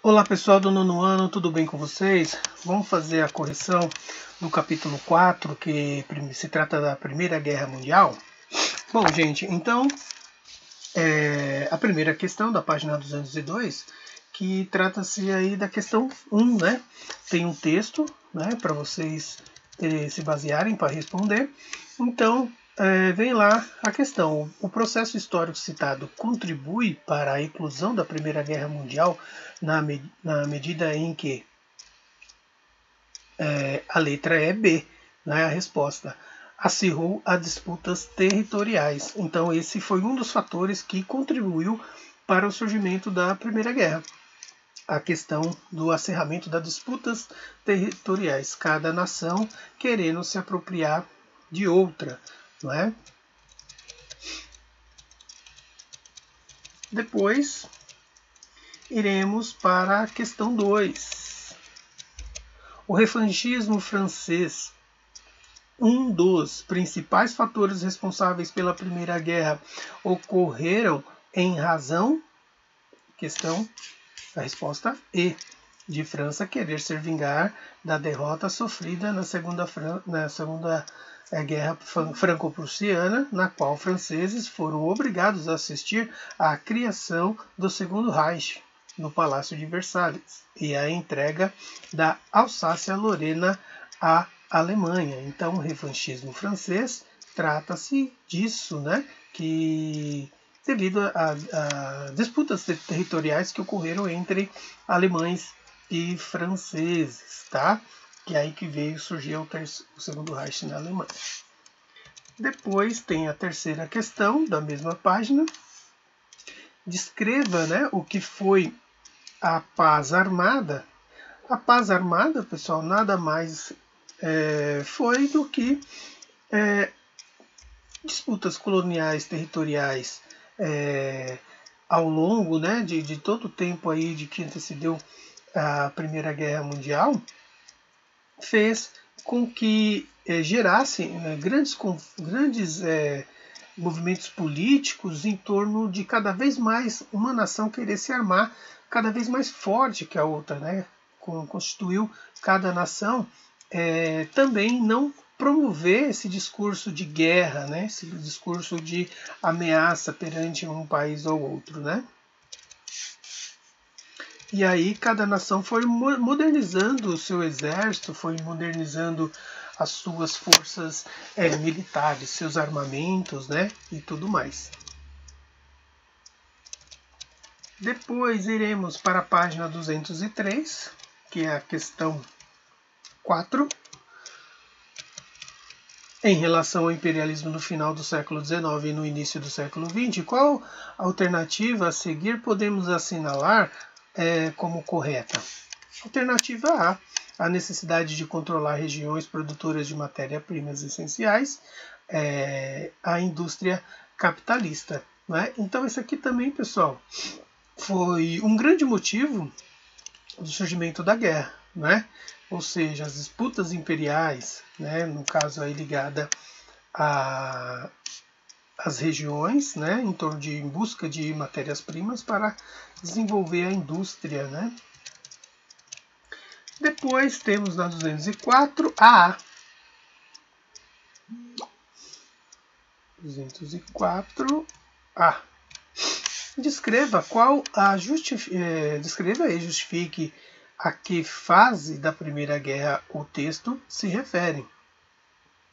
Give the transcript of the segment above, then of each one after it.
Olá pessoal do nono ano, tudo bem com vocês? Vamos fazer a correção do capítulo 4, que se trata da Primeira Guerra Mundial. Bom, gente, então, a primeira questão da página 202, que trata-se aí da questão 1, né? Tem um texto, né, para vocês se basearem para responder. Então, vem lá a questão. O processo histórico citado contribui para a eclosão da Primeira Guerra Mundial na medida em que a letra é B, né, a resposta. Acirrou a disputas territoriais. Então, esse foi um dos fatores que contribuiu para o surgimento da Primeira Guerra. A questão do acirramento das disputas territoriais, cada nação querendo se apropriar de outra, não é? Depois, iremos para a questão 2. O revanchismo francês, um dos principais fatores responsáveis pela Primeira Guerra, ocorreram em razão, a resposta E, de França querer se vingar da derrota sofrida na Segunda Guerra Franco-Prussiana, na qual franceses foram obrigados a assistir à criação do Segundo Reich no Palácio de Versalhes e à entrega da Alsácia-Lorena à Alemanha. Então, o revanchismo francês trata-se disso, né? Que devido a disputas territoriais que ocorreram entre alemães e franceses, tá? Que é aí que veio surgir o Segundo Reich na Alemanha. Depois tem a terceira questão da mesma página. Descreva, né, o que foi a paz armada. A paz armada, pessoal, nada mais foi do que disputas coloniais territoriais ao longo, né, de todo o tempo aí de que antecedeu a Primeira Guerra Mundial, fez com que gerasse grandes movimentos políticos em torno de cada vez mais uma nação querer se armar cada vez mais forte que a outra, né? Constituiu cada nação também não promover esse discurso de guerra, né? Esse discurso de ameaça perante um país ou outro, né? E aí cada nação foi modernizando o seu exército, foi modernizando as suas forças militares, seus armamentos, né? E tudo mais. Depois iremos para a página 203, que é a questão 4. Em relação ao imperialismo no final do século XIX e no início do século XX, qual alternativa a seguir podemos assinalar como correta? Alternativa A necessidade de controlar regiões produtoras de matérias-primas essenciais, a indústria capitalista. Né? Então, isso aqui também, pessoal, foi um grande motivo do surgimento da guerra, né? Ou seja, as disputas imperiais, né? No caso aí ligada às regiões, né? Em busca de matérias-primas para desenvolver a indústria, né? Depois temos na 204 a 204A. Descreva descreva e justifique a que fase da Primeira Guerra o texto se refere.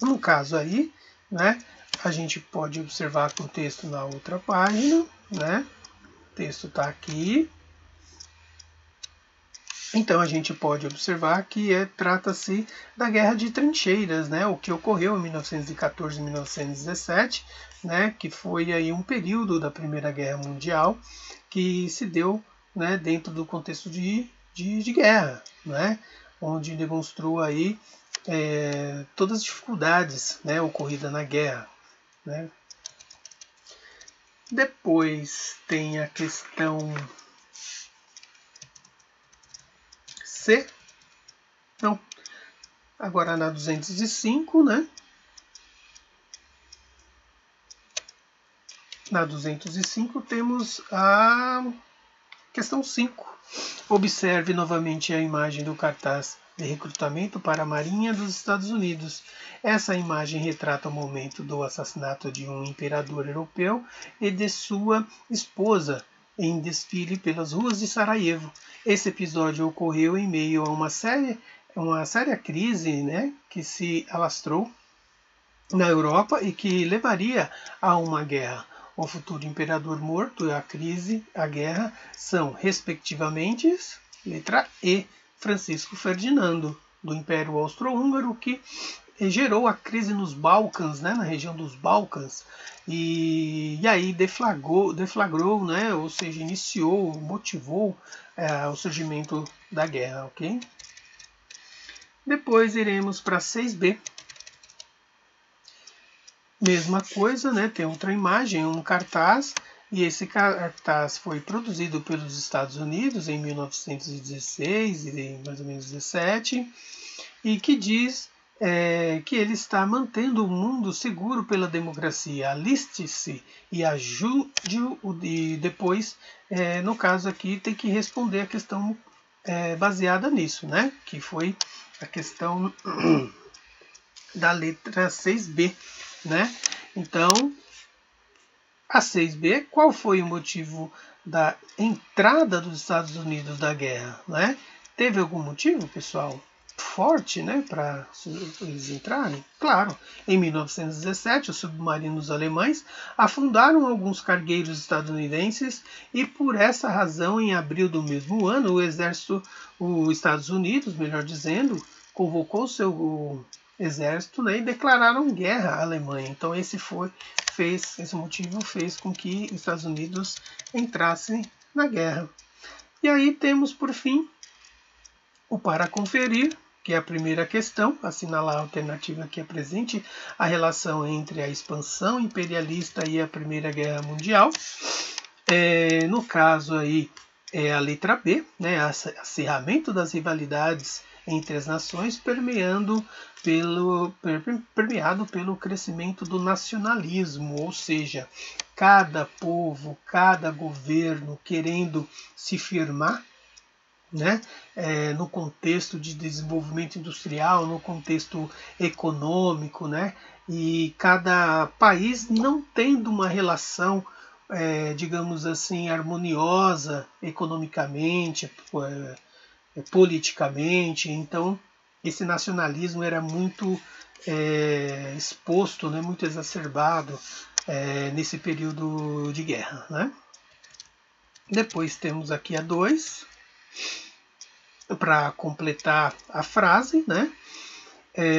No caso aí, né, a gente pode observar que o texto na outra página, né? O texto está aqui. Então a gente pode observar que trata-se da Guerra de Trincheiras, né, o que ocorreu em 1914 e 1917, né, que foi aí um período da Primeira Guerra Mundial que se deu, né, dentro do contexto de guerra, né, onde demonstrou aí todas as dificuldades, né, ocorridas na guerra. Né. Depois tem a questão C. Não. Agora na 205, né? Na 205 temos a Questão 5. Observe novamente a imagem do cartaz de recrutamento para a Marinha dos Estados Unidos. Essa imagem retrata o momento do assassinato de um imperador europeu e de sua esposa em desfile pelas ruas de Sarajevo. Esse episódio ocorreu em meio a uma séria crise, né, que se alastrou na Europa e que levaria a uma guerra. O futuro imperador morto, a crise, a guerra, são, respectivamente, letra E, Francisco Ferdinando, do Império Austro-Húngaro, que gerou a crise nos Balcãs, né, na região dos Balcãs, e aí deflagrou, né, ou seja, iniciou, motivou o surgimento da guerra, ok? Depois iremos para 6b. Mesma coisa, né? Tem outra imagem, um cartaz, e esse cartaz foi produzido pelos Estados Unidos em 1916 e mais ou menos 17, e que diz que ele está mantendo o mundo seguro pela democracia. Aliste-se e ajude, e depois, no caso aqui, tem que responder a questão baseada nisso, né? Que foi a questão da letra 6b. Né? Então, a 6b, qual foi o motivo da entrada dos Estados Unidos da guerra? Né? Teve algum motivo, pessoal, forte, né, para eles entrarem? Claro, em 1917, os submarinos alemães afundaram alguns cargueiros estadunidenses e, por essa razão, em abril do mesmo ano, os Estados Unidos, melhor dizendo, convocou seu exército, né, e declararam guerra à Alemanha. Então esse motivo fez com que os Estados Unidos entrassem na guerra. E aí temos, por fim, o para conferir, que é a primeira questão, assinalar a alternativa que apresente a relação entre a expansão imperialista e a Primeira Guerra Mundial. No caso aí é a letra B, né, acirramento das rivalidades entre as nações permeado pelo crescimento do nacionalismo, ou seja, cada povo, cada governo querendo se firmar, né, no contexto de desenvolvimento industrial, no contexto econômico, né, e cada país não tendo uma relação, digamos assim, harmoniosa economicamente, politicamente. Então esse nacionalismo era muito exposto, né, muito exacerbado nesse período de guerra, né? Depois temos aqui a 2, para completar a frase, né?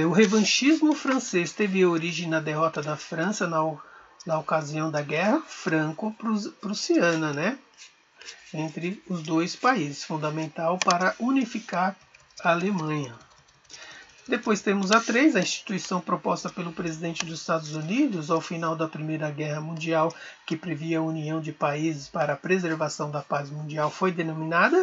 O revanchismo francês teve origem na derrota da França na ocasião da Guerra Franco-Prussiana, né, entre os dois países, fundamental para unificar a Alemanha. Depois temos a 3, a instituição proposta pelo presidente dos Estados Unidos ao final da Primeira Guerra Mundial, que previa a união de países para a preservação da paz mundial, foi denominada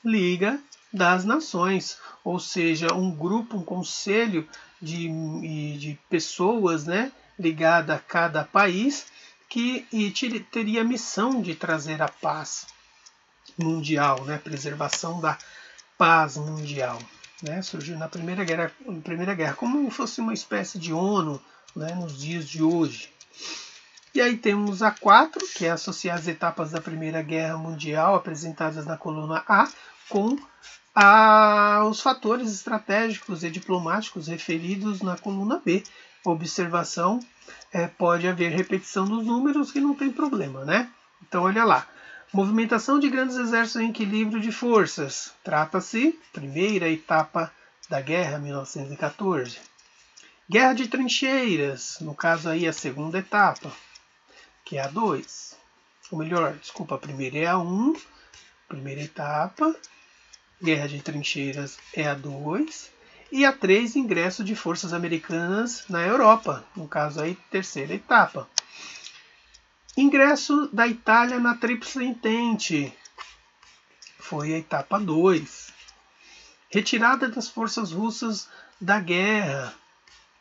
Liga das Nações, ou seja, um grupo, um conselho de pessoas, né, ligada a cada país, que teria a missão de trazer a paz mundial, né, preservação da paz mundial. Né, surgiu na Primeira Guerra, como se fosse uma espécie de ONU, né, nos dias de hoje. E aí temos a 4, que é associar as etapas da Primeira Guerra Mundial apresentadas na coluna A com os fatores estratégicos e diplomáticos referidos na coluna B. Observação, pode haver repetição dos números, que não tem problema, né? Então olha lá. Movimentação de grandes exércitos em equilíbrio de forças. Trata-se, primeira etapa da guerra, 1914. Guerra de trincheiras, no caso aí a segunda etapa, que é a 2. Ou melhor, desculpa, a primeira é a 1, primeira etapa. Guerra de trincheiras é a 2. E a 3, ingresso de forças americanas na Europa, no caso aí terceira etapa. Ingresso da Itália na Tríplice Entente, foi a etapa 2. Retirada das forças russas da guerra,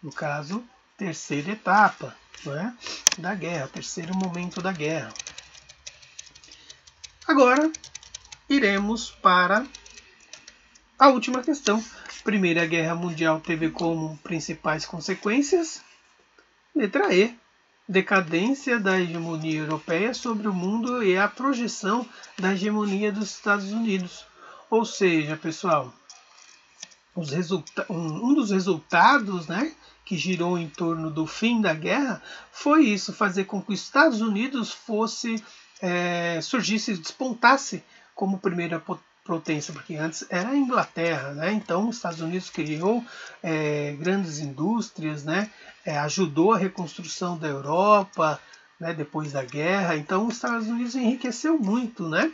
no caso, terceira etapa, né, da guerra, terceiro momento da guerra. Agora, iremos para a última questão. Primeira Guerra Mundial teve como principais consequências? Letra E. Decadência da hegemonia europeia sobre o mundo e a projeção da hegemonia dos Estados Unidos. Ou seja, pessoal, um dos resultados, né, que girou em torno do fim da guerra foi isso, fazer com que os Estados Unidos surgisse, despontasse como primeira potência, porque antes era a Inglaterra, né? Então os Estados Unidos criou grandes indústrias, né? Ajudou a reconstrução da Europa, né? Depois da guerra. Então os Estados Unidos enriqueceu muito, né?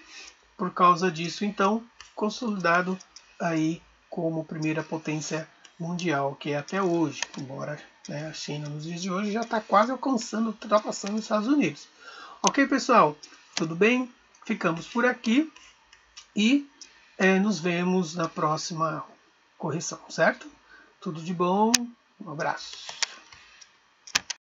Por causa disso, então, consolidado aí como primeira potência mundial, que é até hoje, embora, né, a China nos dias de hoje já está quase ultrapassando os Estados Unidos. Ok, pessoal? Tudo bem? Ficamos por aqui e nos vemos na próxima correção, certo? Tudo de bom, um abraço.